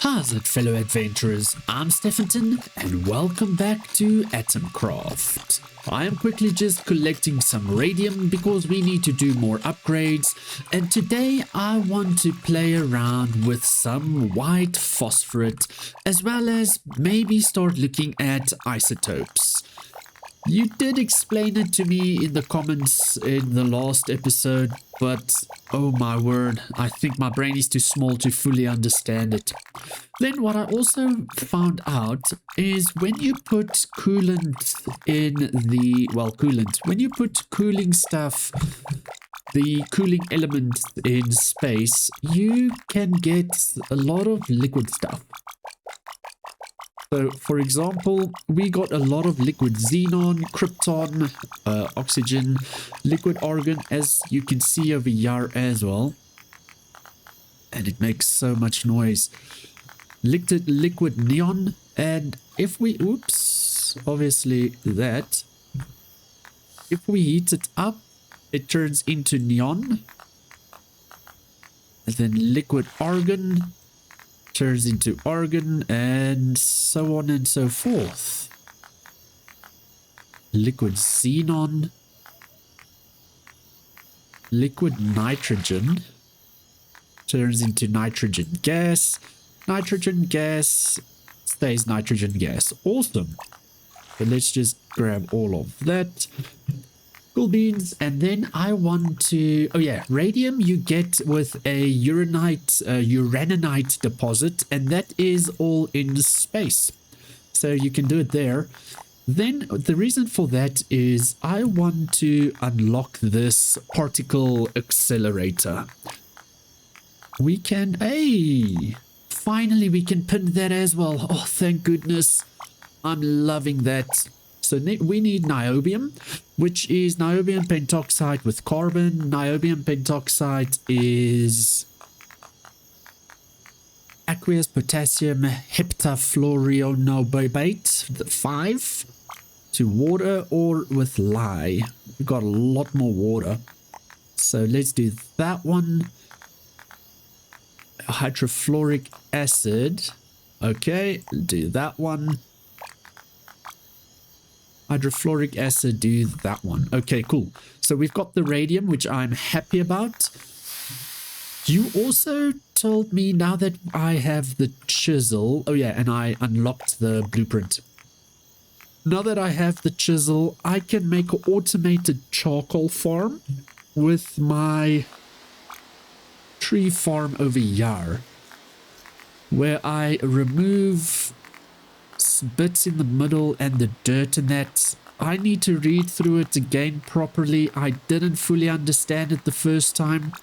How's it, fellow adventurers? I'm Stefanton and welcome back to Atomcraft. I am quickly just collecting some radium because we need to do more upgrades, and today I want to play around with some white phosphorate as well as maybe start looking at isotopes. You did explain it to me in the comments in the last episode, but oh my word, I think my brain is too small to fully understand it. Then what I also found out is when you put coolant in the, when you put cooling stuff, the cooling element in space, you can get a lot of liquid stuff. So, for example, we got a lot of liquid xenon, krypton, oxygen, liquid argon, as you can see over here as well. And it makes so much noise. Liquid neon, and if we, obviously that. If we heat it up, it turns into neon. And then liquid argon turns into argon, and so on and so forth. Liquid xenon, liquid nitrogen turns into nitrogen gas. Nitrogen gas stays nitrogen gas. Awesome. So let's just grab all of that. Cool beans. And then I want to, radium you get with a uraninite deposit, and that is all in space, so you can do it there. Then the reason for that is I want to unlock this particle accelerator. We can, finally we can pin that as well. Oh, thank goodness. I'm loving that. So we need niobium, which is niobium pentoxide with carbon. Niobium pentoxide is aqueous potassium heptafluorionobate 5 to water, or with lye. We've got a lot more water. So let's do that one. Hydrofluoric acid. Okay, do that one. Hydrofluoric acid, do that one. Okay, cool. So we've got the radium, which I'm happy about. You also told me now that I have the chisel. Oh yeah, and I unlocked the blueprint. Now that I have the chisel, I can make an automated charcoal farm with my tree farm over here, where I remove bits in the middle and the dirt and that. I need to read through it again properly. I didn't fully understand it the first time,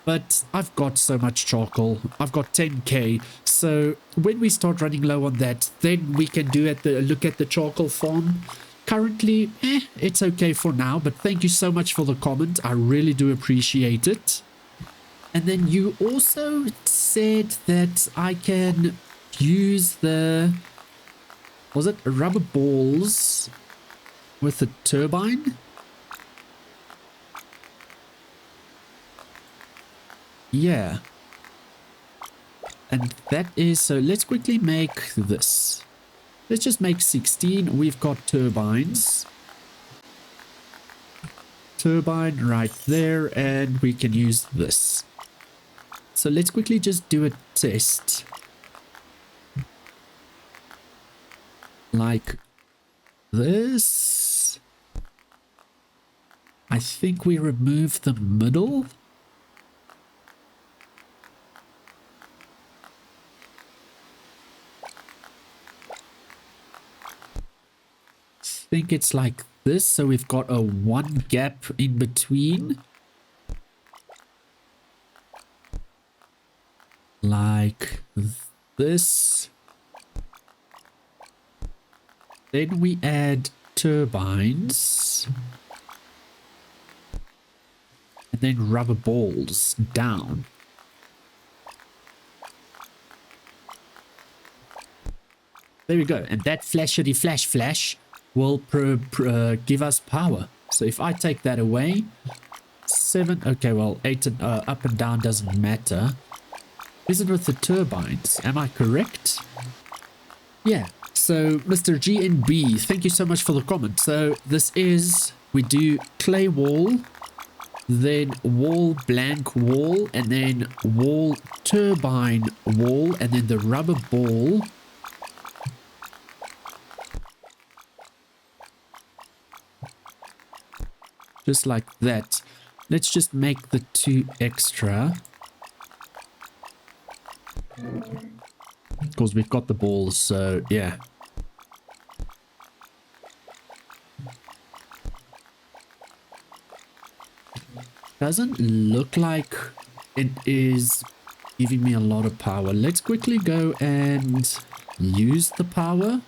but I've got so much charcoal. I've got 10k, so when we start running low on that, then we can do look at the charcoal farm. Currently, it's okay for now, but thank you so much for the comment. I really do appreciate it. And then you also said that I can use the, was it rubber balls with the turbine? Yeah. And that is, so let's quickly make this. Let's just make 16. We've got turbines. Turbine right there, and we can use this. So let's quickly just do a test. Like this. I think we remove the middle. I think it's like this. So we've got a one gap in between. Like this. Then we add turbines. And then rubber balls down. There we go. And that flashity flash will give us power. So if I take that away, 7. Okay, well, 8 up and down doesn't matter. Is it with the turbines? Am I correct? Yeah. So, Mr. GNB, thank you so much for the comment. So, this is, we do clay wall, then wall blank wall, and then wall turbine wall, and then the rubber ball. Just like that. Let's just make the 2 extra. Because we've got the balls, so yeah. Doesn't look like it is giving me a lot of power. Let's quickly go and use the power.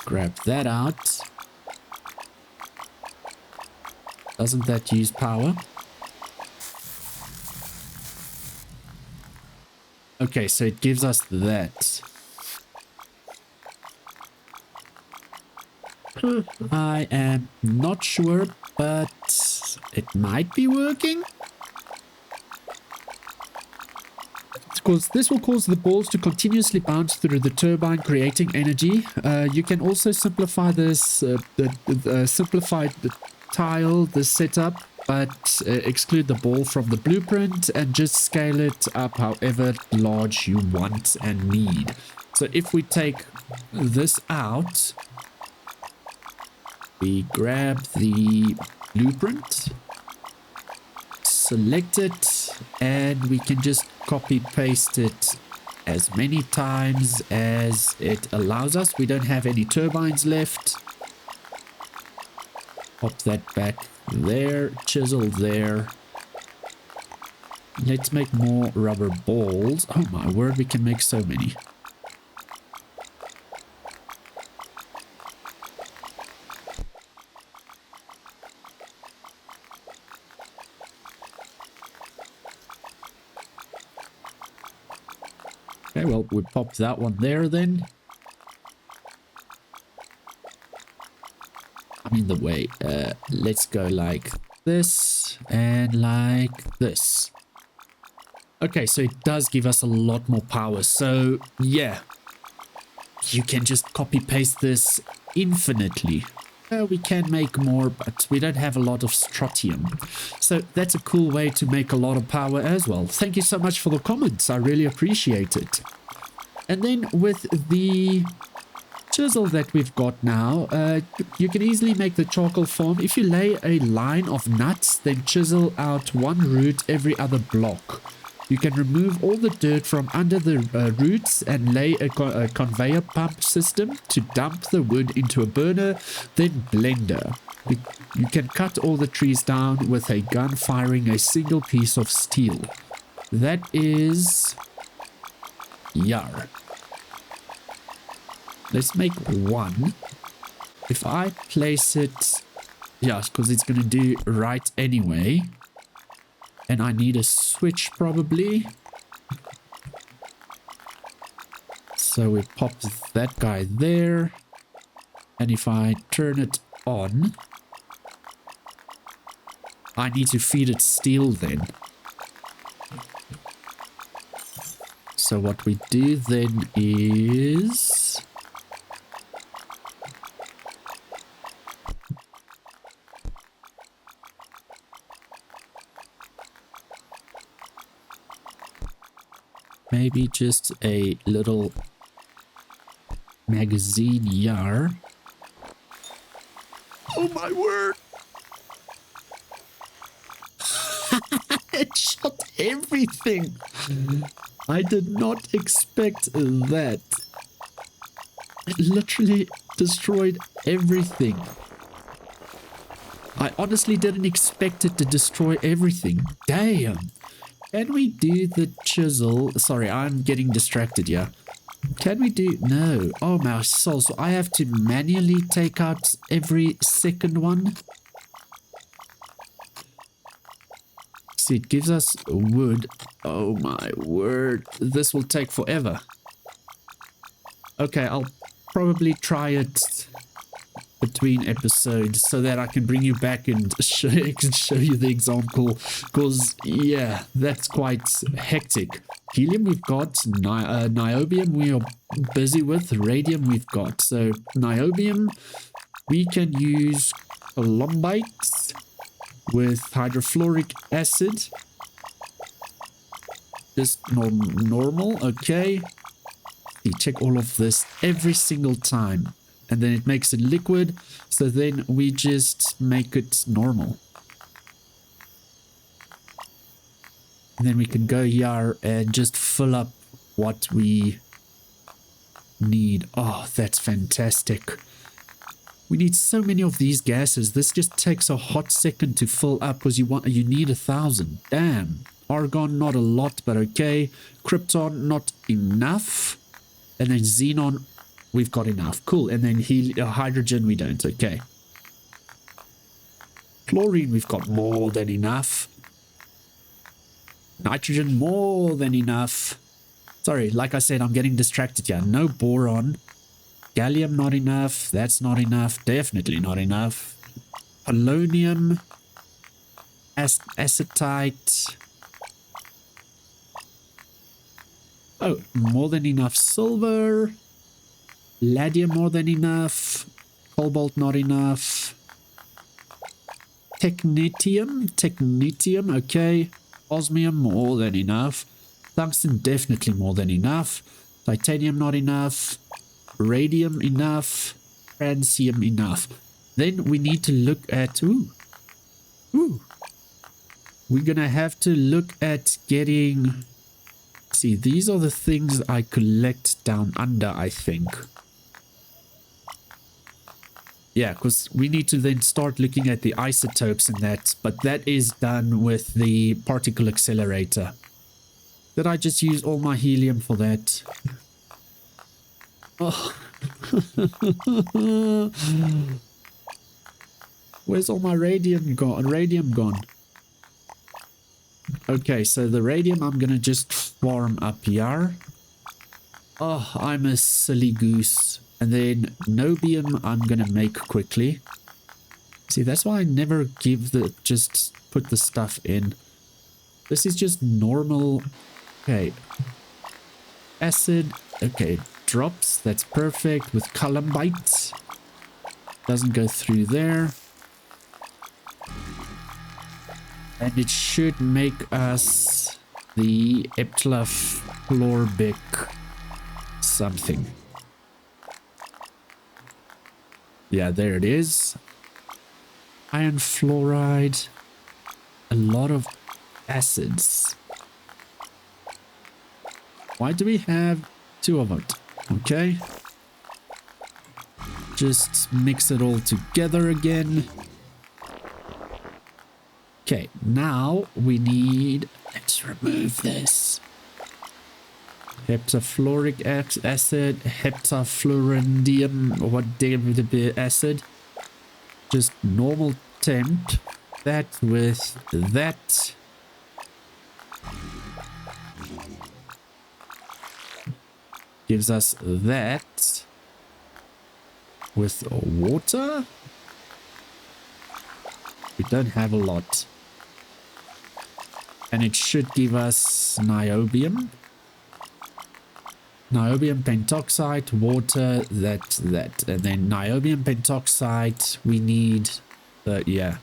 Grab that out. Doesn't that use power? Okay, so it gives us that. I am not sure, but it might be working. Because this will cause the balls to continuously bounce through the turbine, creating energy. You can also simplify this, simplify the tile, the setup, but exclude the ball from the blueprint and just scale it up however large you want and need. So if we take this out, we grab the blueprint, select it, and we can just copy paste it as many times as it allows us. We don't have any turbines left. Pop that back there, chisel there. Let's make more rubber balls. Oh my word, we can make so many. Okay, well, we pop that one there then. I'm in the way. Let's go like this and like this. Okay, so it does give us a lot more power. So, yeah. You can just copy paste this infinitely. We can make more, but we don't have a lot of strontium. So that's a cool way to make a lot of power as well. Thank you so much for the comments. I really appreciate it. And then with the chisel that we've got now, you can easily make the charcoal farm. If you lay a line of nuts, then chisel out one root every other block. You can remove all the dirt from under the roots and lay a conveyor pump system to dump the wood into a burner, then blender. You can cut all the trees down with a gun firing a single piece of steel. That is yar. Let's make one. If I place it, yeah, because it's going to do right anyway. And I need a switch probably. So we pop that guy there. And if I turn it on, I need to feed it steel then. So what we do then is... maybe just a little magazine yar. Oh my word! It shot everything! I did not expect that. It literally destroyed everything. I honestly didn't expect it to destroy everything. Damn! Can we do the chisel? Sorry, I'm getting distracted here. Can we do... no. Oh my soul. So I have to manually take out every second one. See, it gives us wood. Oh my word. This will take forever. Okay, I'll probably try it between episodes so that I can bring you back and show you the example, because yeah, that's quite hectic. Helium we've got, niobium we are busy with, radium we've got. So niobium, we can use columbite with hydrofluoric acid. Just normal, okay. You check all of this every single time. And then it makes it liquid, so then we just make it normal. And then we can go here and just fill up what we need. Oh, that's fantastic. We need so many of these gases. This just takes a hot second to fill up because you need 1,000. Damn. Argon, not a lot, but okay. Krypton, not enough. And then xenon, we've got enough. Cool. And then hydrogen, we don't. Okay. Chlorine, we've got more than enough. Nitrogen, more than enough. Sorry, like I said, I'm getting distracted here. No boron. Gallium, not enough. That's not enough. Definitely not enough. Polonium. Acetite. Oh, more than enough silver. Palladium, more than enough. Cobalt, not enough. Technetium, okay. Osmium, more than enough. Tungsten, definitely more than enough. Titanium, not enough. Radium, enough. Francium, enough. Then we need to look at... We're gonna have to look at getting... See, these are the things I collect down under, I think. Yeah, because we need to then start looking at the isotopes and that, but that is done with the Particle Accelerator. Did I just use all my helium for that? Oh. Where's all my radium gone? Okay, so the radium I'm gonna just farm up here. Oh, I'm a silly goose. And then Nobium I'm gonna make quickly. See, that's why I never just put the stuff in. This is just normal. Okay. Acid. Okay, drops. That's perfect with columbite. Doesn't go through there. And it should make us the eptafluorbic something. Yeah, there it is. Iron fluoride. A lot of acids. Why do we have 2 of it? Okay. Just mix it all together again. Okay, now we need... Let's remove this. Heptafluoric acid, heptafluoridium, or whatever acid. Just normal temp. That with that. Gives us that. With water. We don't have a lot. And it should give us niobium. Niobium pentoxide, water, that. And then niobium pentoxide, we need the, yeah.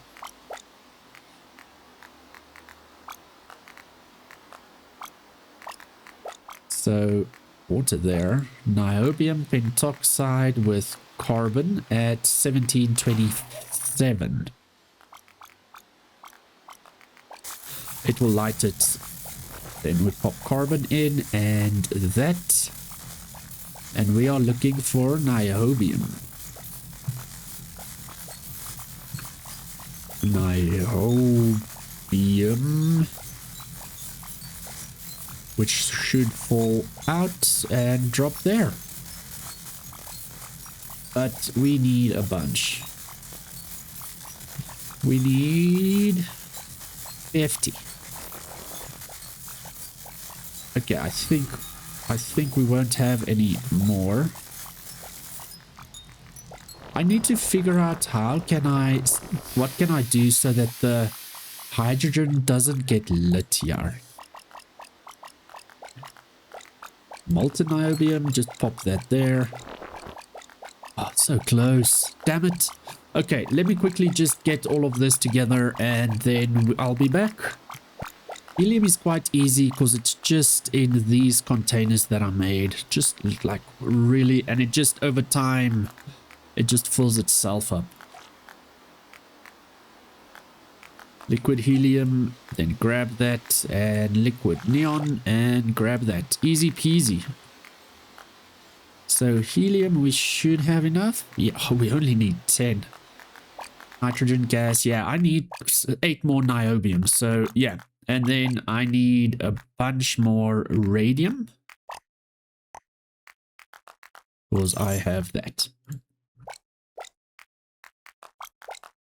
So, water there. Niobium pentoxide with carbon at 1727. It will light it. Then we pop carbon in and that. And we are looking for niobium. Niobium. Which should fall out and drop there. But we need a bunch. We need 50. Okay, I think we won't have any more. I need to figure out what can I do so that the hydrogen doesn't get lit here. Molten niobium, just pop that there. Oh, so close. Damn it. Okay, let me quickly just get all of this together and then I'll be back. Helium is quite easy because it's just in these containers that I made. Just like really, and it just over time, it just fills itself up. Liquid helium, then grab that, and liquid neon, and grab that. Easy peasy. So helium, we should have enough. Yeah, oh, we only need 10. Nitrogen gas, yeah, I need 8 more niobium. So yeah, and then I need a bunch more radium. Because I have that.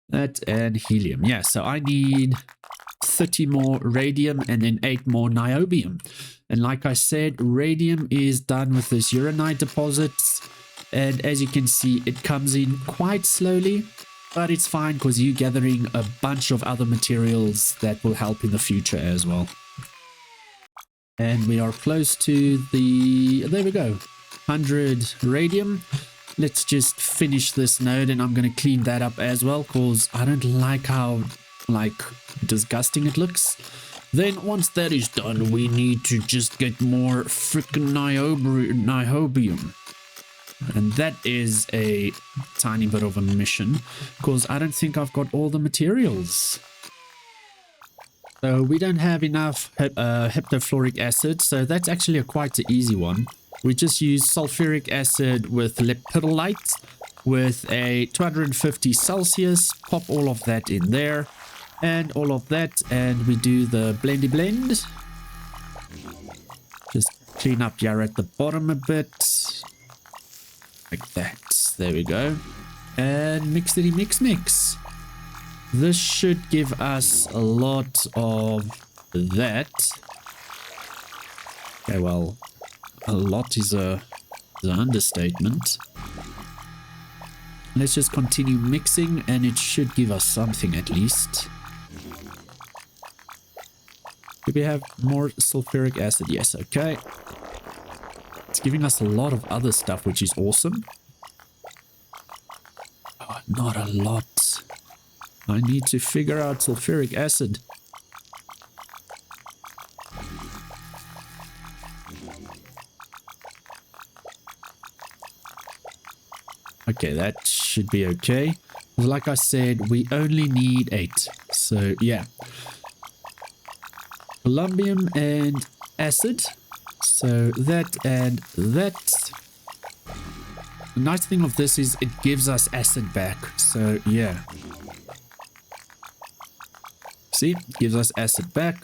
That and helium. Yeah, so I need 30 more radium and then 8 more niobium. And like I said, radium is done with this uranite deposits. And as you can see, it comes in quite slowly. But it's fine because you're gathering a bunch of other materials that will help in the future as well. And we are close to the... There we go. 100 radium. Let's just finish this node and I'm going to clean that up as well because I don't like how disgusting it looks. Then once that is done, we need to just get more freaking niobium. And that is a tiny bit of a mission because I don't think I've got all the materials. So we don't have enough heptafluoric acid, so that's actually quite an easy one. We just use sulfuric acid with lepidolite with a 250 Celsius, pop all of that in there and all of that, and we do the blendy blend. Just clean up here at the bottom a bit. Like that. There we go. And mixity mix. This should give us a lot of that. Okay, well, a lot is an understatement. Let's just continue mixing and it should give us something at least. Do we have more sulfuric acid? Yes, okay. It's giving us a lot of other stuff, which is awesome. Oh, not a lot. I need to figure out sulfuric acid. Okay, that should be okay. Like I said, we only need 8. So, yeah. Columbium and acid. So, that and that. The nice thing of this is it gives us acid back. So, yeah. See? It gives us acid back.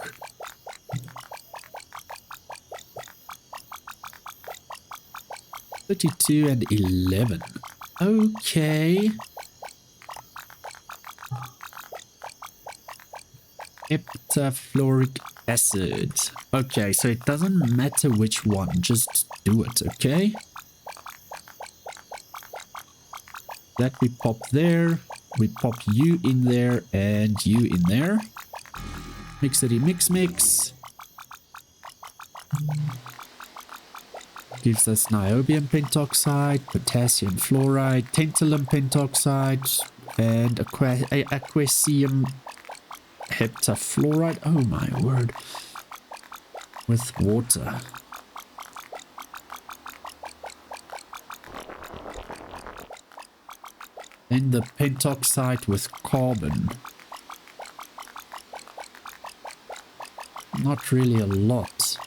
$32 and 11. Okay. Heptafluoric acid. Okay, so it doesn't matter which one, just do it, okay? That we pop there, we pop you in there and you in there. Mixity mix. Gives us niobium pentoxide, potassium fluoride, tantalum pentoxide, and aquecium heptafluoride. Oh my word. With water. Then the pentoxide with carbon. Not really a lot.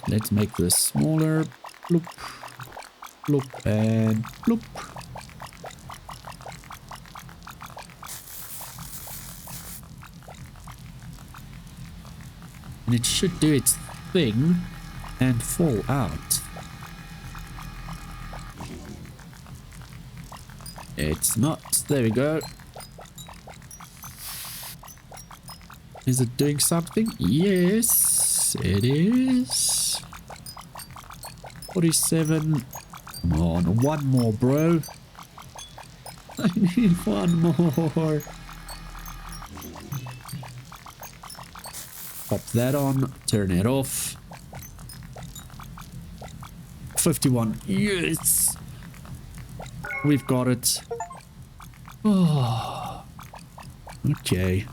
Let's make this smaller. Bloop, bloop, and bloop. And it should do its thing and fall out. It's not. There we go. Is it doing something? Yes, it is. 47. Come on, one more, bro. I need one more. Pop that on, turn it off. 51. Yes! We've got it. Oh. Okay.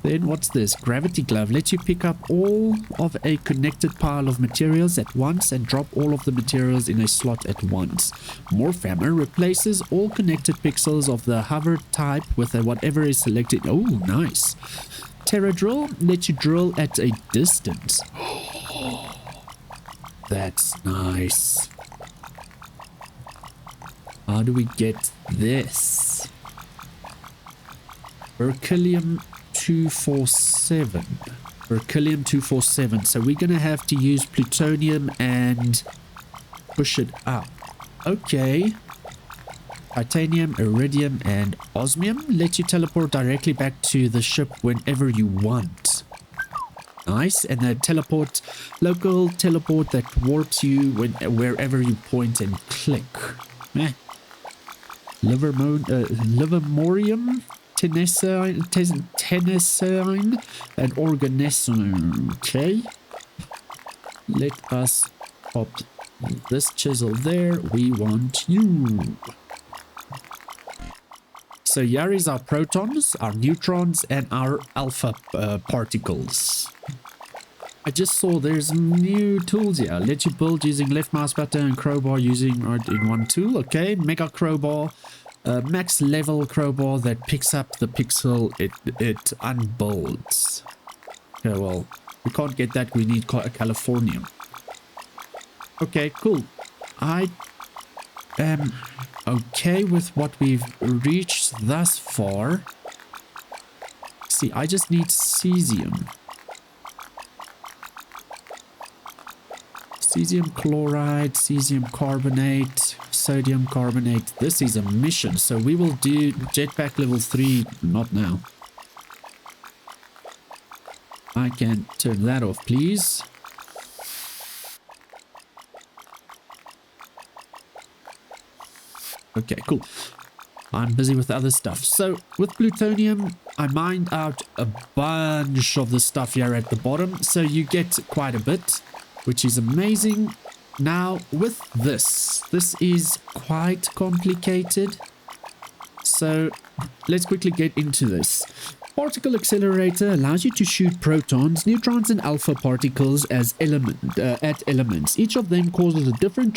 Then what's this? Gravity glove lets you pick up all of a connected pile of materials at once and drop all of the materials in a slot at once. Morphammer replaces all connected pixels of the hover type with whatever is selected. Oh, nice. Terra drill lets you drill at a distance. That's nice. How do we get this? Berkelium 247. Berkelium 247. So we're going to have to use plutonium and push it up. Okay. Titanium, iridium, and osmium let you teleport directly back to the ship whenever you want. Nice. And the local teleport that warps you wherever you point and click. Livermorium, tennesine, and organism. Okay. Let us pop this chisel there. We want you. So here is our protons, our neutrons, and our alpha particles. I just saw there's new tools here. Let you build using left mouse button and crowbar using in one tool. Okay, mega crowbar, max level crowbar that picks up the pixel it unbolts. Okay, well, we can't get that. We need Californium. Okay, cool. I am okay with what we've reached thus far. See, I just need cesium. Cesium chloride, cesium carbonate, sodium carbonate. This is a mission, so we will do jetpack level 3, not now. I can turn that off, please. Okay, cool. I'm busy with other stuff. So with plutonium, I mined out a bunch of the stuff here at the bottom. So you get quite a bit, which is amazing. Now with this is quite complicated. So let's quickly get into this. Particle Accelerator allows you to shoot protons, neutrons, and alpha particles as elements. Each of them causes a different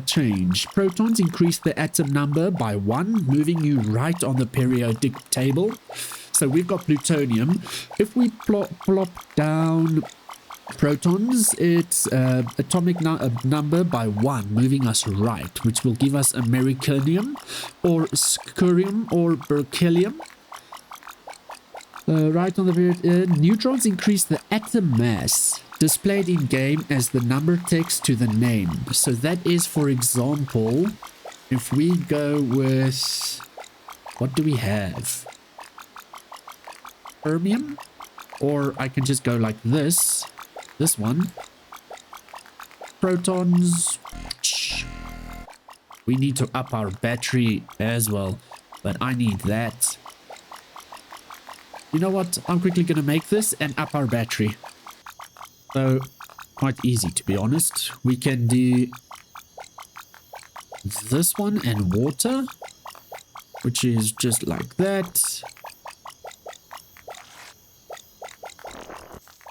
change. Protons increase the atom number by 1, moving you right on the periodic table. So we've got plutonium. If we plop down protons, it's atomic number by 1, moving us right, which will give us americium or scurium or berkelium. Right on the period. Neutrons increase the atom mass displayed in game as the number text to the name. So that is, for example, if we go with, what do we have? Fermium? Or I can just go like this. This one. Protons. We need to up our battery as well, but I need that. You know what? I'm quickly going to make this and up our battery. So, quite easy to be honest. We can do this one and water, which is just like that.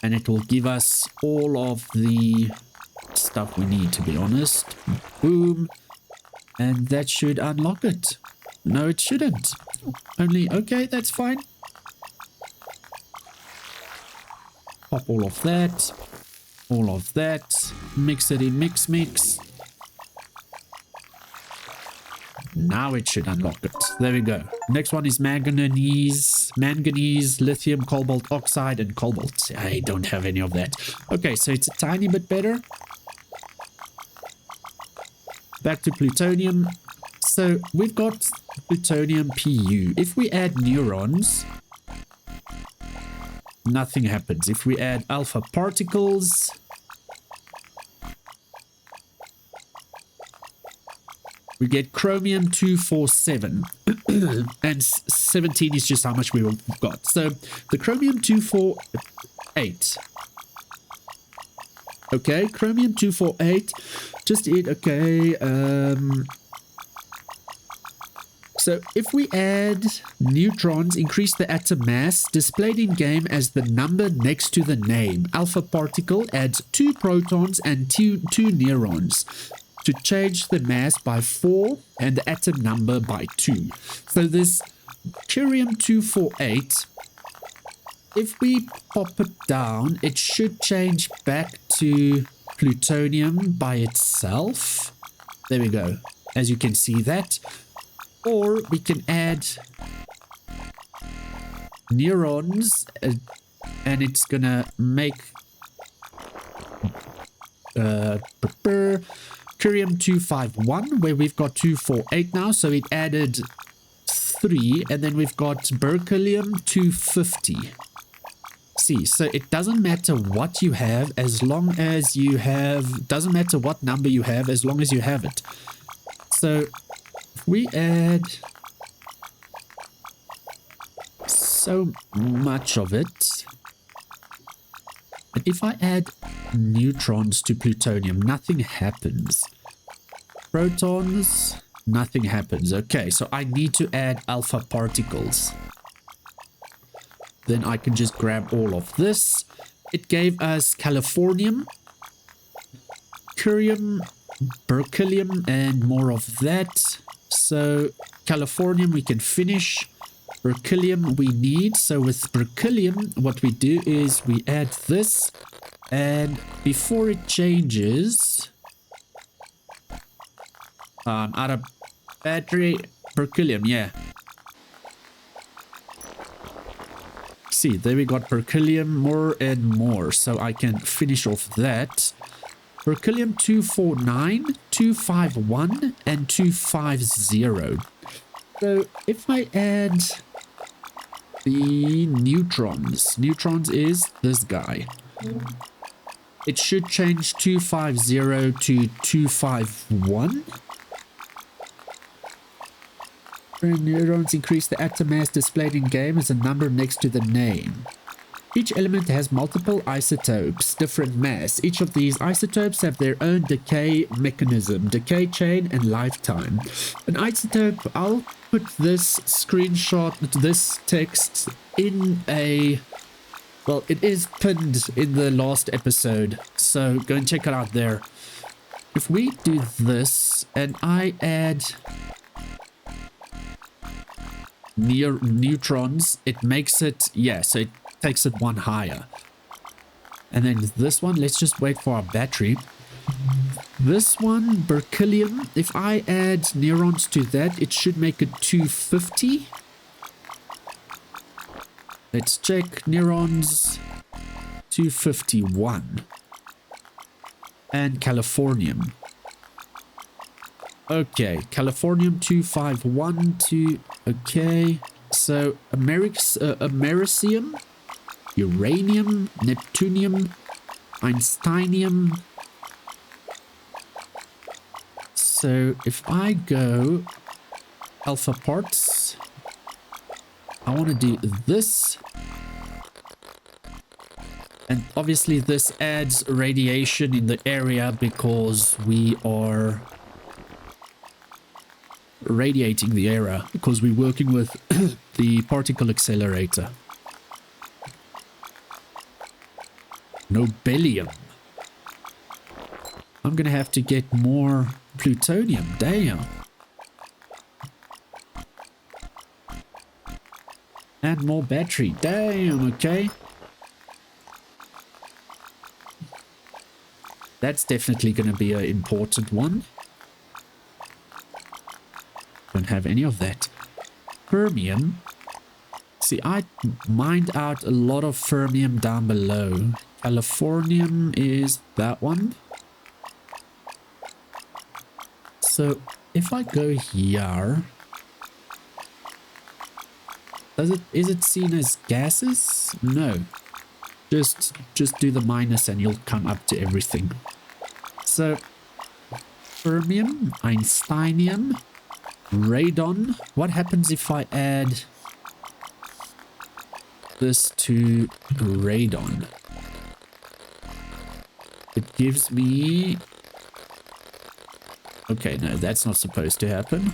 And it will give us all of the stuff we need, to be honest. Boom. And that should unlock it. No, it shouldn't. Only, okay, that's fine. Pop all of that, mix it in mix. Now it should unlock it. There we go. Next one is manganese, lithium, cobalt oxide, and cobalt. I don't have any of that. Okay, so it's a tiny bit better. Back to plutonium. So we've got plutonium PU. If we add neurons, nothing happens. If we add alpha particles, We get chromium 247 and 17 is just how much we've got. So the chromium 248. Okay, chromium 248. Just it. Okay. So if we add neutrons, increase the atom mass, displayed in game as the number next to the name. Alpha particle adds 2 protons and two neurons to change the mass by 4 and the atom number by 2. So this curium 248, if we pop it down, it should change back to plutonium by itself. There we go. As you can see that. Or we can add neurons and it's gonna make curium 251 where we've got 248 now, so it added 3, and then we've got berkelium 250. See, so it doesn't matter what you have as long as you have, doesn't matter what number you have as long as you have it. So we add so much of it. And if I add neutrons to plutonium, nothing happens. Protons, nothing happens. Okay, so I need to add alpha particles. Then I can just grab all of this. It gave us californium, curium, berkelium, and more of that. So californium we can finish. Berkelium we need. So with berkelium, what we do is we add this, and before it changes, out of battery, berkelium, yeah. See, there we got berkelium more and more, so I can finish off that. Berkelium 249, 251, and 250. So if I add the neutrons, neutrons is this guy. It should change 250 to 251. Neurons increase the atom mass displayed in game as a number next to the name. Each element has multiple isotopes, different mass. Each of these isotopes have their own decay mechanism, decay chain, and lifetime. An isotope, I'll put this screenshot, this text in a... Well, it is pinned in the last episode, so go and check it out there. If we do this, and I add neutrons, it makes it, yeah, so it takes it one higher. And then this one, let's just wait for our battery. This one, berkelium, if I add neurons to that, it should make it 250. Let's check neurons, 251. And californium. Okay, californium 251 to, okay. So Americium, Uranium, Neptunium, Einsteinium. So if I go alpha parts, I want to do this. And obviously this adds radiation in the area because we are radiating the area because we're working with the particle accelerator. Nobelium. I'm gonna have to get more plutonium. Damn. And more battery. Damn, okay. That's definitely gonna be an important one. Don't have any of that. Fermium. See, I mined out a lot of fermium down below. Californium is that one. So if I go here, is it seen as gases? No. Just do the minus and you'll come up to everything. So fermium, einsteinium, radon. What happens if I add this to radon? It gives me... Okay, no, that's not supposed to happen.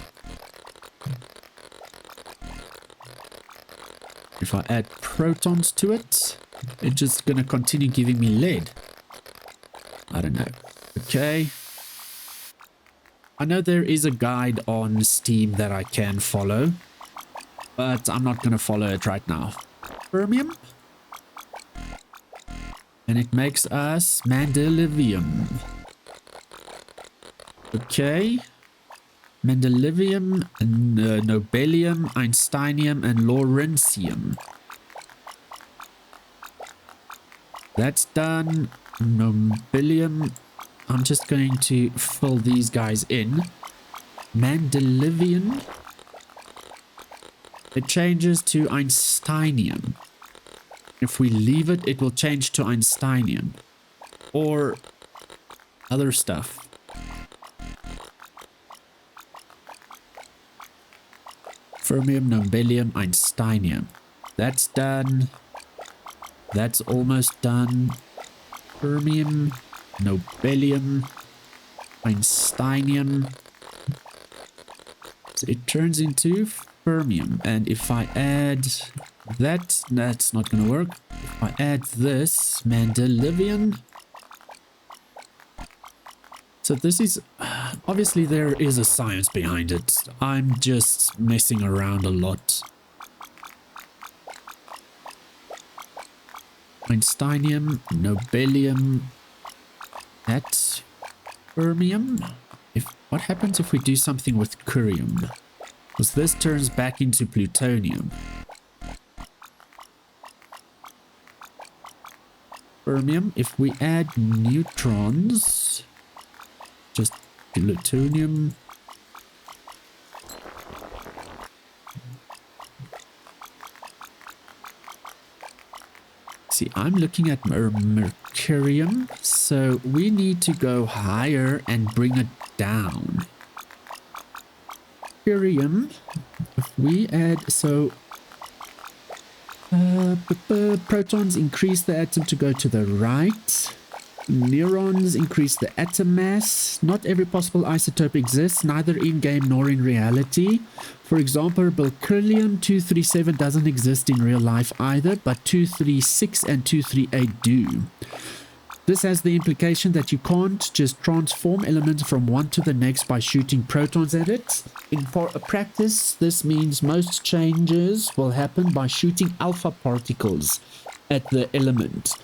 If I add protons to it, it's just gonna continue giving me lead. I don't know. Okay. I know there is a guide on Steam that I can follow, but I'm not gonna follow it right now. Fermium. And it makes us mendelevium. Okay. Mendelevium, nobelium, einsteinium, and lawrencium. That's done. Nobelium. I'm just going to fill these guys in. Mendelevium. It changes to einsteinium. If we leave it, it will change to einsteinium. Or other stuff. Fermium, nobelium, einsteinium. That's done. That's almost done. Fermium, nobelium, einsteinium. So it turns into fermium. And if I add that, that's not going to work. If I add this, mendelevium. So this is, obviously there is a science behind it. I'm just messing around a lot. Einsteinium, nobelium, at fermium. What happens if we do something with curium? Because this turns back into plutonium. Fermium, if we add neutrons, just plutonium. See, I'm looking at mercurium, so we need to go higher and bring it down. Curium, if we add, so protons increase the atom to go to the right. Neurons increase the atom mass. Not every possible isotope exists, neither in-game nor in reality. For example, berkelium-237 doesn't exist in real life either, but 236 and 238 do. This has the implication that you can't just transform elements from one to the next by shooting protons at it. In practice, this means most changes will happen by shooting alpha particles at the element.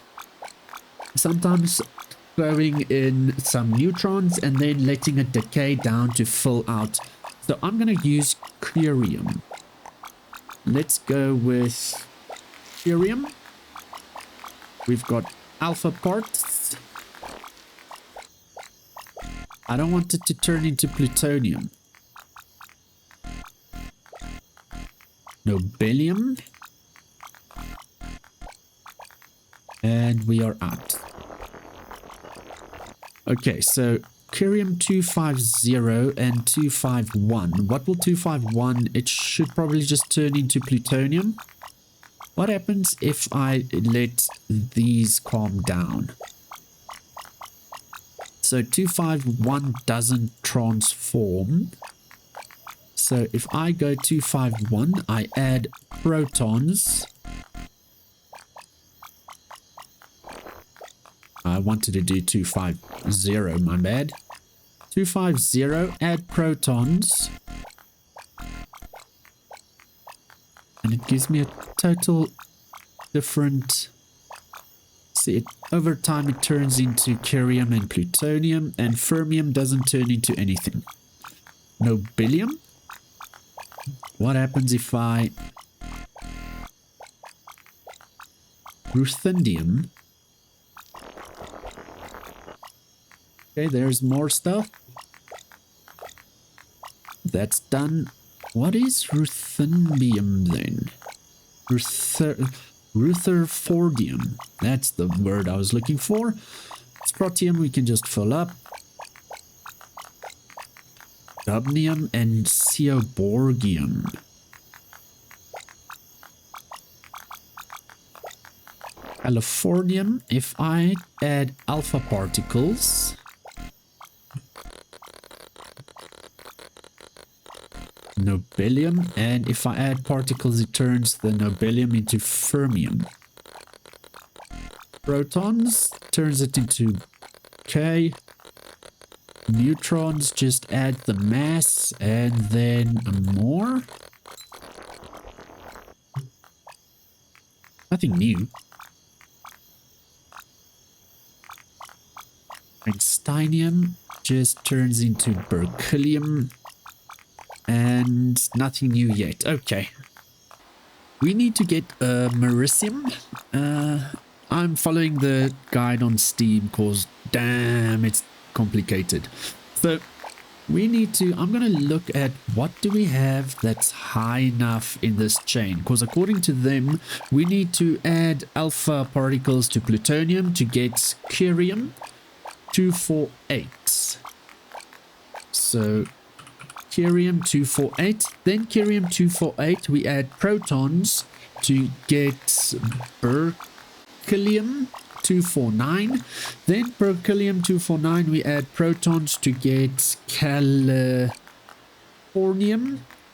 Sometimes throwing in some neutrons and then letting it decay down to fill out. So I'm going to use curium. Let's go with curium. We've got alpha parts. I don't want it to turn into plutonium. Nobelium. And we are out. Okay, so curium 250 and 251. What will 251? It should probably just turn into plutonium. What happens if I let these calm down? So 251 doesn't transform. So if I go 251, I add protons. I wanted to do 250, my bad. 250, add protons. And it gives me a total different... See, over time it turns into curium and plutonium, and fermium doesn't turn into anything. Nobelium? What happens if I... Ruthenium? Okay, there's more stuff. That's done. What is ruthenium then? Rutherfordium. That's the word I was looking for. Strontium we can just fill up. molybdenum and ceoborgium. Californium, if I add alpha particles, nobelium, and if I add particles, it turns the nobelium into fermium. Protons turns it into K. Neutrons, just add the mass and then more. Nothing new. Einsteinium just turns into berkelium. And nothing new yet. Okay. We need to get Americium. I'm following the guide on Steam because damn, it's complicated. So we need to, I'm going to look at what do we have that's high enough in this chain, because according to them, we need to add alpha particles to plutonium to get curium 248. So curium 248, then curium 248, we add protons to get berkelium 249, then berkelium 249 we add protons to get californium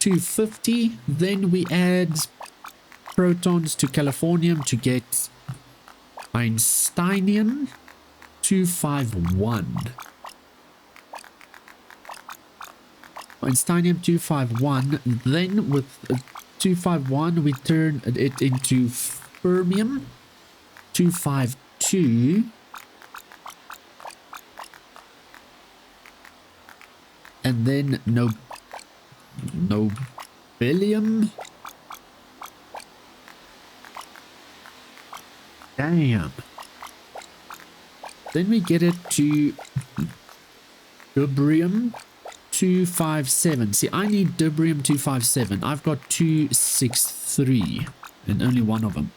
250, then we add protons to californium to get einsteinium 251. Einsteinium 251, then with 251 we turn it into fermium 252, and then nobelium. Damn. Then we get it to dubrium 257. See, I need dubrium 257. I've got 263 and only one of them.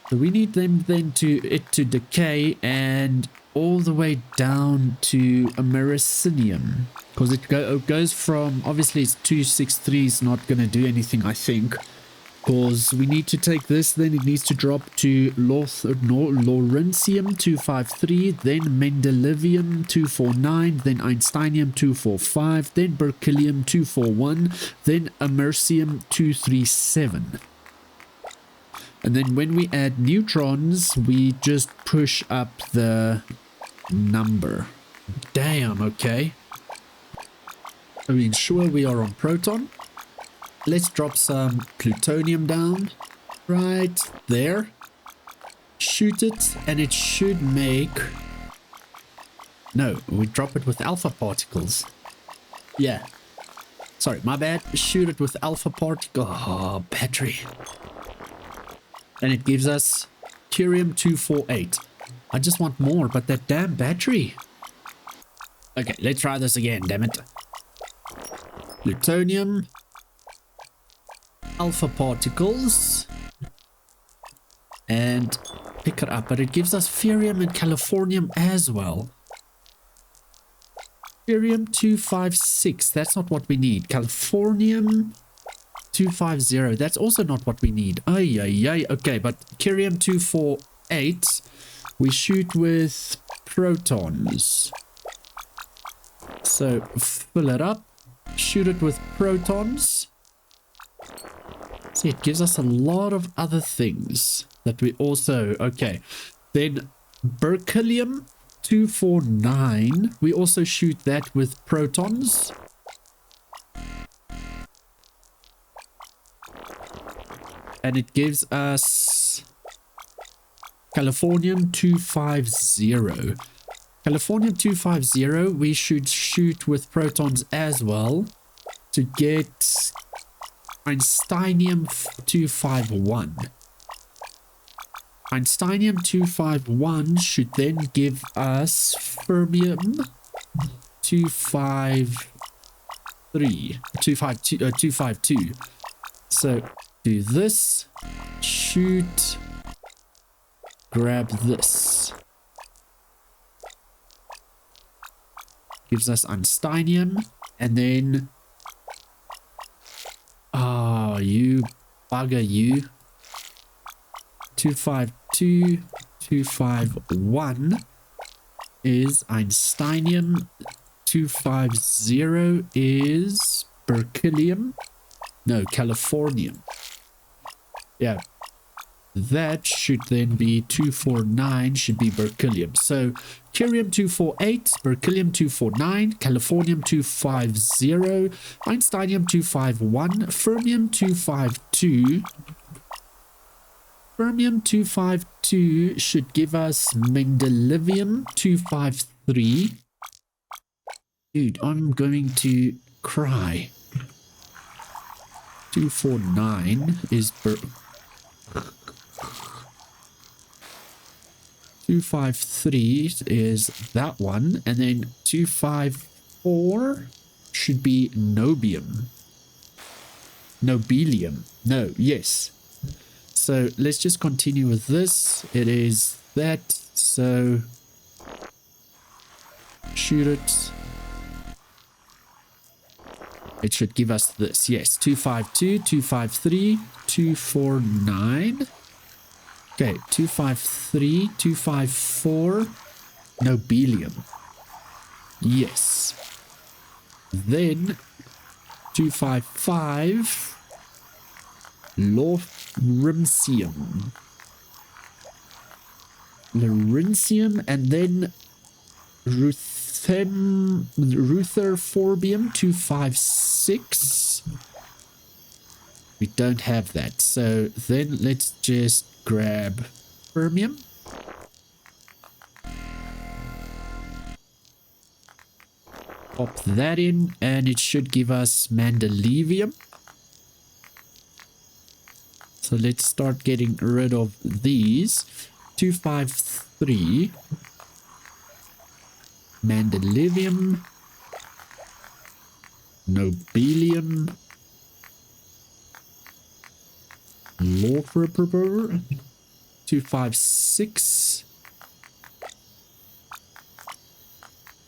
So we need them then to decay and all the way down to Americium, because it goes from, obviously it's 263 is not going to do anything, I think, because we need to take this, then it needs to drop to Lawrencium 253, then Mendelevium 249, then Einsteinium 245, then Berkelium 241, then Americium 237. And then when we add neutrons, we just push up the number. Damn, okay. I mean, sure, we are on proton. Let's drop some plutonium down right there. Shoot it, and it should make... No, we drop it with alpha particles. Yeah. Sorry, my bad. Shoot it with alpha particle. Oh, battery. And it gives us curium 248. I just want more, but that damn battery. Okay, let's try this again, damn it. Plutonium. Alpha particles. And pick it up, but it gives us ferrium and californium as well. Ferrium 256, that's not what we need. Californium 250, that's also not what we need. Ay, ay, ay. Okay, but curium 248, we shoot with protons. So fill it up, shoot it with protons. See, it gives us a lot of other things that we also... Okay, then berkelium 249, we also shoot that with protons. And it gives us californium 250. Californium 250, we should shoot with protons as well to get Einsteinium 251. Einsteinium 251 should then give us fermium 252. So do this, shoot, grab this. gives us Einsteinium. And then, you bugger, you. 252, 251 is Einsteinium. 250 is berkelium. No, californium. Yeah. That should then be 249, should be berkelium. So curium 248, berkelium 249, californium 250, einsteinium 251, fermium 252. Fermium 252 should give us mendelevium 253. Dude, I'm going to cry. 249 is 253 is that one, and then 254 should be nobium. Nobelium. No, yes. So let's just continue with this. It is that, so shoot it. It should give us this. Yes, 252, 253, 249. Okay, 253, 254, nobelium. Yes. Then 255, lawrencium. Lawrencium, and then rutherforbium 256. We don't have that, so then let's just grab fermium. Pop that in, and it should give us mendelevium. So let's start getting rid of these. 253. Mendelevium. Nobelium. Lawrencium. 256.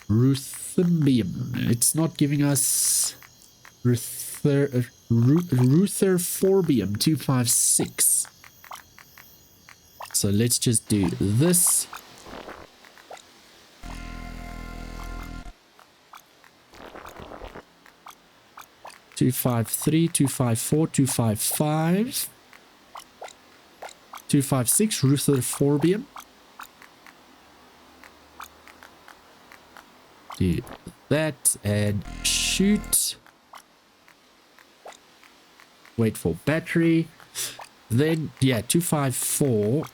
Rutherforbium. It's not giving us rutherforbium 256. So let's just do this. Two 253, 254, 255. 256 rutherforbium. Do that and shoot. Wait for battery. Then, yeah, 254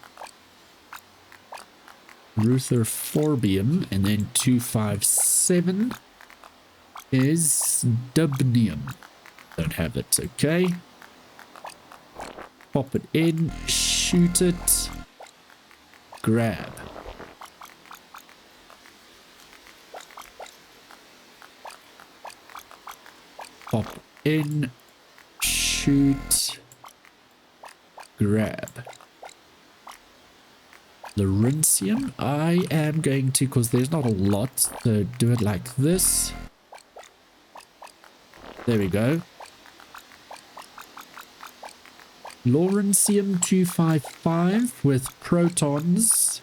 rutherforbium, and then 257 is dubnium. Don't have it. Okay. Pop it in. Shoot it. Grab. Pop in. Shoot. Grab. Lawrencium. I am going to, because there's not a lot, so do it like this. There we go. Lawrencium 255 with protons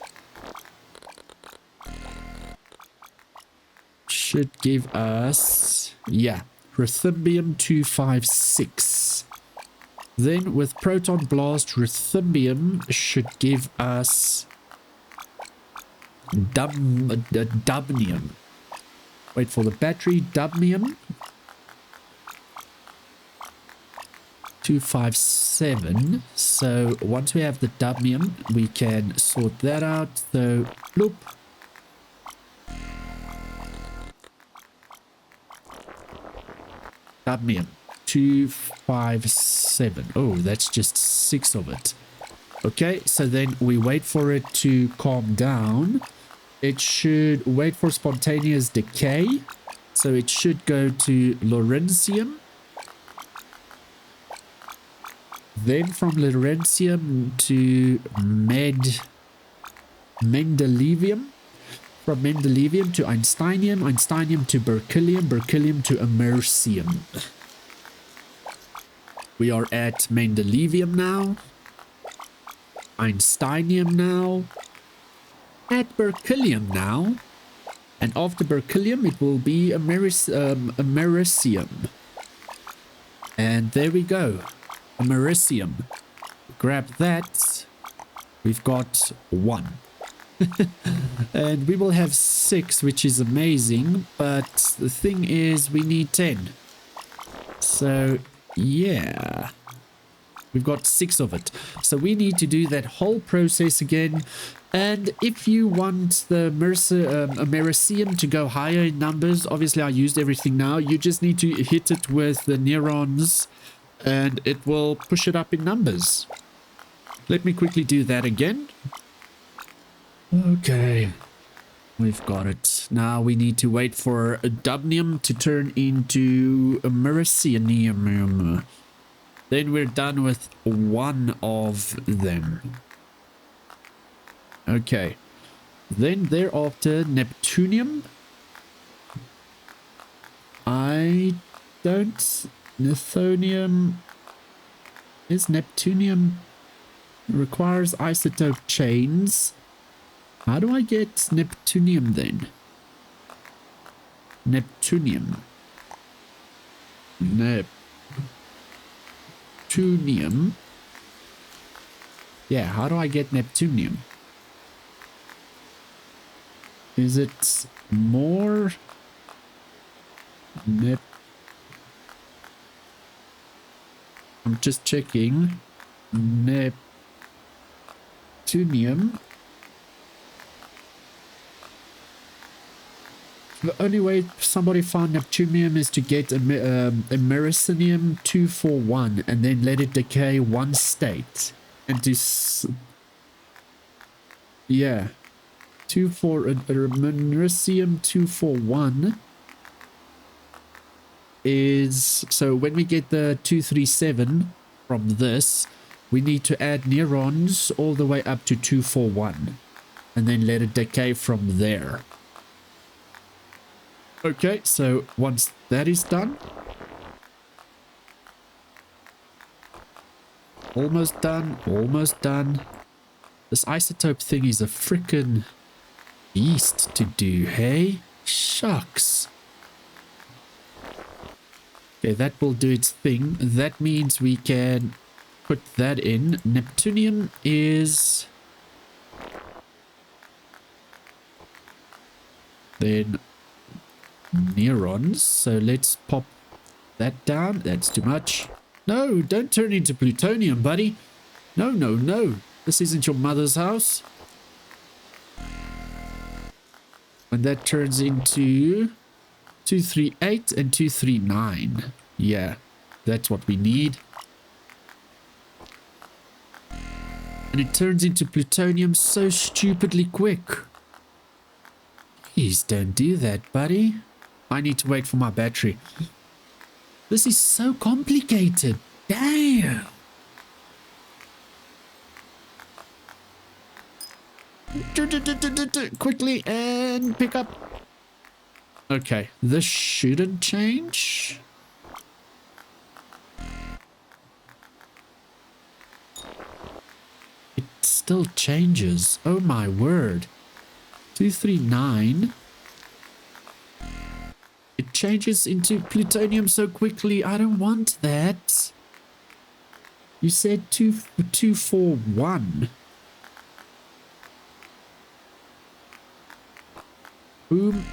should give us, yeah, ruthenium 256. Then with proton blast, ruthenium should give us dubnium. Wait for the battery, dubnium 257. So once we have the dubnium, we can sort that out. So bloop. Dubnium 257. Oh, that's just 6 of it. Okay, so then we wait for it to calm down. It should wait for spontaneous decay. So it should go to Lawrencium. Then from Lawrencium to Mendelevium. From mendelevium to einsteinium, einsteinium to berkelium, berkelium to americium. We are at mendelevium now. Einsteinium now. At berkelium now. And after berkelium, it will be americium. And there we go. Americium. Grab that. We've got 1. And we will have 6, which is amazing. But the thing is, we need 10. So, yeah. We've got 6 of it. So we need to do that whole process again. And if you want the Americium to go higher in numbers, obviously I used everything now. You just need to hit it with the neurons and it will push it up in numbers. Let me quickly do that again. Okay. We've got it. Now we need to wait for dubnium to turn into americium. Then we're done with 1 of them. Okay. Then thereafter, Neptunium. I don't... Nethonium... Is Neptunium... requires isotope chains. How do I get Neptunium then? Neptunium. Neptunium. Yeah, how do I get Neptunium? Is it more? I'm just checking. Neptunium. The only way somebody found Neptunium is to get Americium 241 and then let it decay 1 state. And to... yeah. Americium 241 is... so when we get the 237 from this, we need to add neurons all the way up to 241. And then let it decay from there. Okay, so once that is done, almost done, almost done. This isotope thing is a frickin' beast to do, hey? Shucks. Okay, that will do its thing. That means we can put that in. Neptunium is... then... neurons. So let's pop that down. That's too much. No, don't turn into plutonium, buddy. No, no, no. This isn't your mother's house. And that turns into 238 and 239. Yeah, that's what we need. And it turns into plutonium so stupidly quick. Please don't do that, buddy. I need to wait for my battery. This is so complicated. Damn. Quickly and pick up. Okay, this shouldn't change. It still changes. Oh my word. 239. It changes into plutonium so quickly. I don't want that. You said 241. Boom.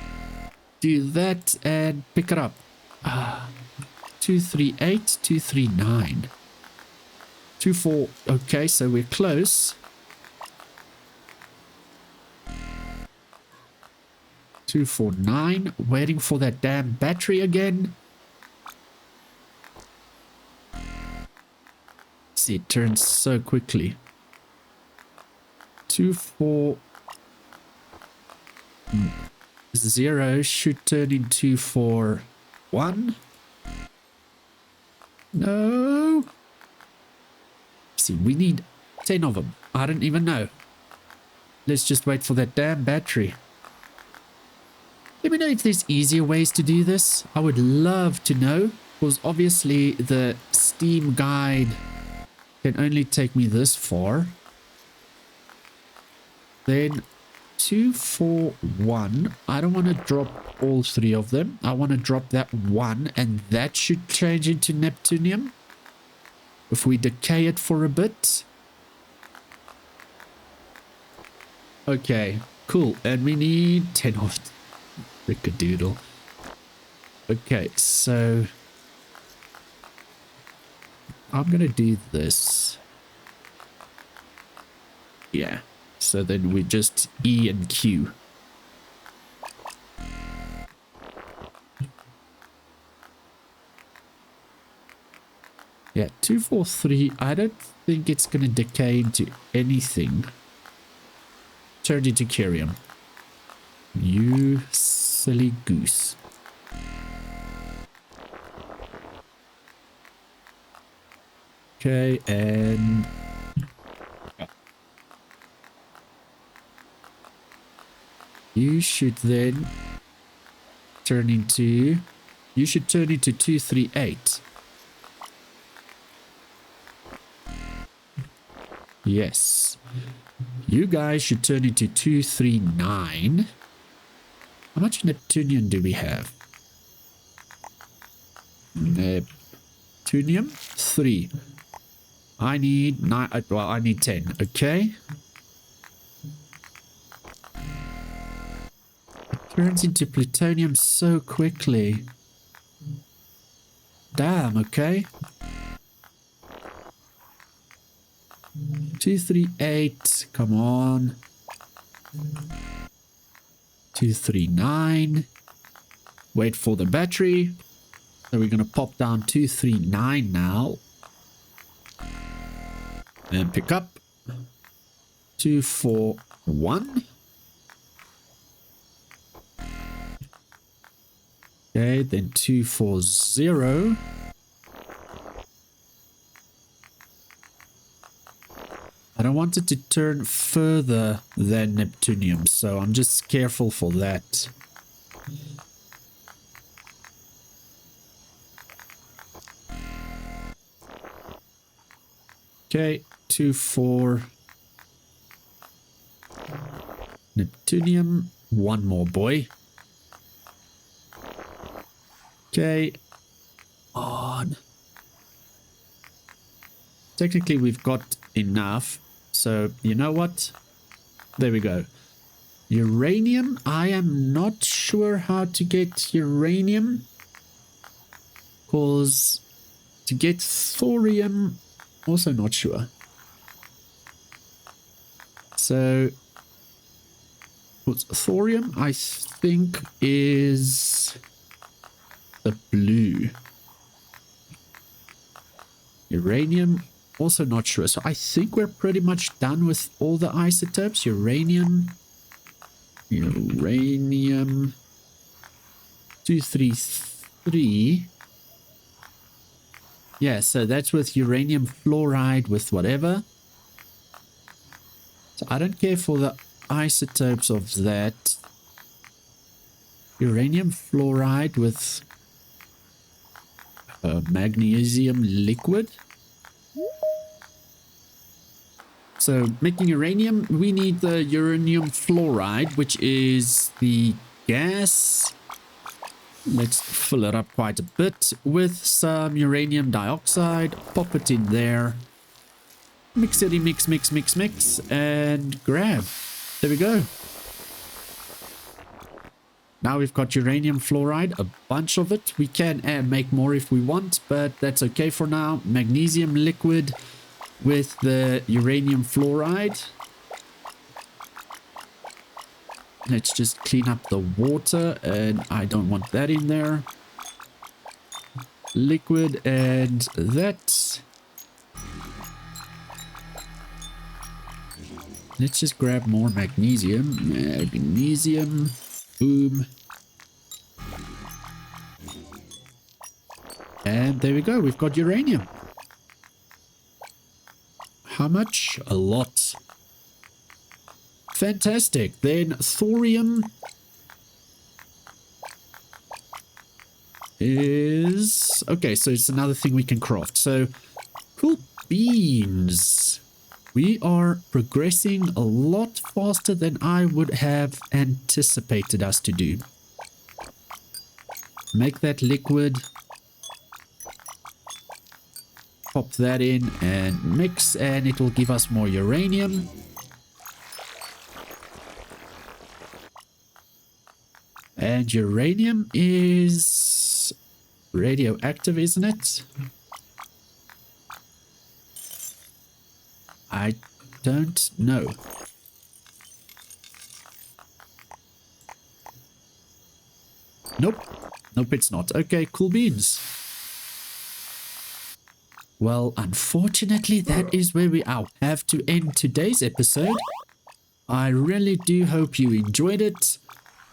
Do that and pick it up. 238, 239. 24. Okay, so we're close. 249. Waiting for that damn battery again. See, it turns so quickly. 240 should turn into 41. No. See, we need 10 of them. I don't even know. Let's just wait for that damn battery. Let me know if there's easier ways to do this. I would love to know, because obviously the Steam guide can only take me this far. Then 2, 4, 1. I don't want to drop all 3 of them. I want to drop that 1, and that should change into Neptunium. If we decay it for a bit. Okay, cool. And we need 10 of Rickadoodle. Okay, so I'm going to do this. Yeah. So then we just E and Q. Yeah, 2, 4, 3. I don't think it's going to decay into anything. Turn into curium. You silly goose. Okay, and you should then turn into... You should turn into 238. Yes. You guys should turn into 239. How much Neptunium do we have? Neptunium? 3. I need 9. Well, I need 10. Okay. It turns into plutonium so quickly. Damn, okay. 238. Come on. 239. Wait for the battery. So we're going to pop down 239 now. And pick up 241. Okay, then 240. I don't want it to turn further than Neptunium, so I'm just careful for that. Okay, 2, 4. Neptunium. One more, boy. Okay. On. Technically, we've got enough. So, you know what? There we go. Uranium. I am not sure how to get uranium. Because to get thorium, also not sure. So, what's thorium? I think is the blue. Uranium, also not sure. So I think we're pretty much done with all the isotopes. Uranium. 233. Yeah, so that's with uranium fluoride with whatever. So I don't care for the isotopes of that. Uranium fluoride with magnesium liquid. So making uranium, we need the uranium fluoride, which is the gas. Let's fill it up quite a bit with some uranium dioxide. Pop it in there. Mix it, mix, and grab. There we go. Now we've got uranium fluoride, a bunch of it. We can make more if we want, but that's okay for now. Magnesium liquid with the uranium fluoride. Let's just clean up the water, and I don't want that in there. Liquid and that. Let's just grab more magnesium. Magnesium. Boom. And there we go. We've got uranium. How much? A lot. Fantastic. Then thorium. is... Okay, so it's another thing we can craft. So, cool beans. We are progressing a lot faster than I would have anticipated us to do. Make that liquid. Pop that in and mix, and it will give us more uranium. And uranium is radioactive, isn't it? I don't know. Nope. Nope, it's not. Okay, cool beans. Well, unfortunately, that is where we have to end today's episode. I really do hope you enjoyed it.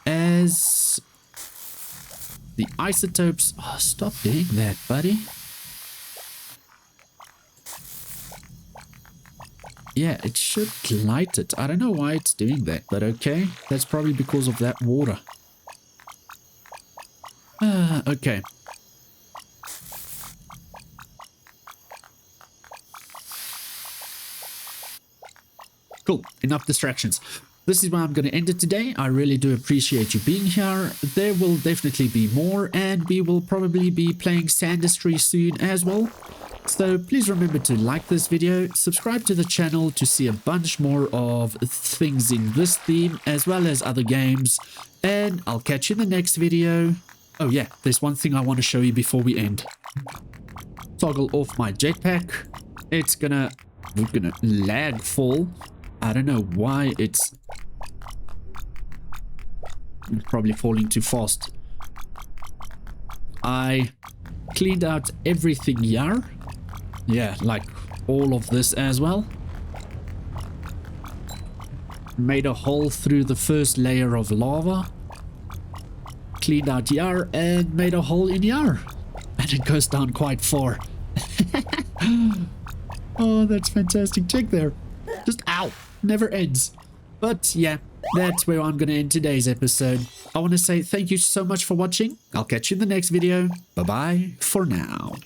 As the isotopes... Oh, stop doing that, buddy. Yeah, it should light it. I don't know why it's doing that, but okay. That's probably because of that water. Okay. Cool. Enough distractions. This is where I'm going to end it today. I really do appreciate you being here. There will definitely be more, and we will probably be playing Sandistry soon as well. So please remember to like this video, subscribe to the channel to see a bunch more of things in this theme as well as other games, and I'll catch you in the next video. Oh yeah, there's one thing I want to show you before we end. Toggle off my jetpack. We're gonna lag fall. I don't know why it's probably falling too fast. I cleaned out everything here. Yeah, like all of this as well. Made a hole through the first layer of lava. Cleaned out here and made a hole in here. And it goes down quite far. Oh, that's fantastic. Check there. Just ow. Never ends. But yeah, that's where I'm going to end today's episode. I want to say thank you so much for watching. I'll catch you in the next video. Bye-bye for now.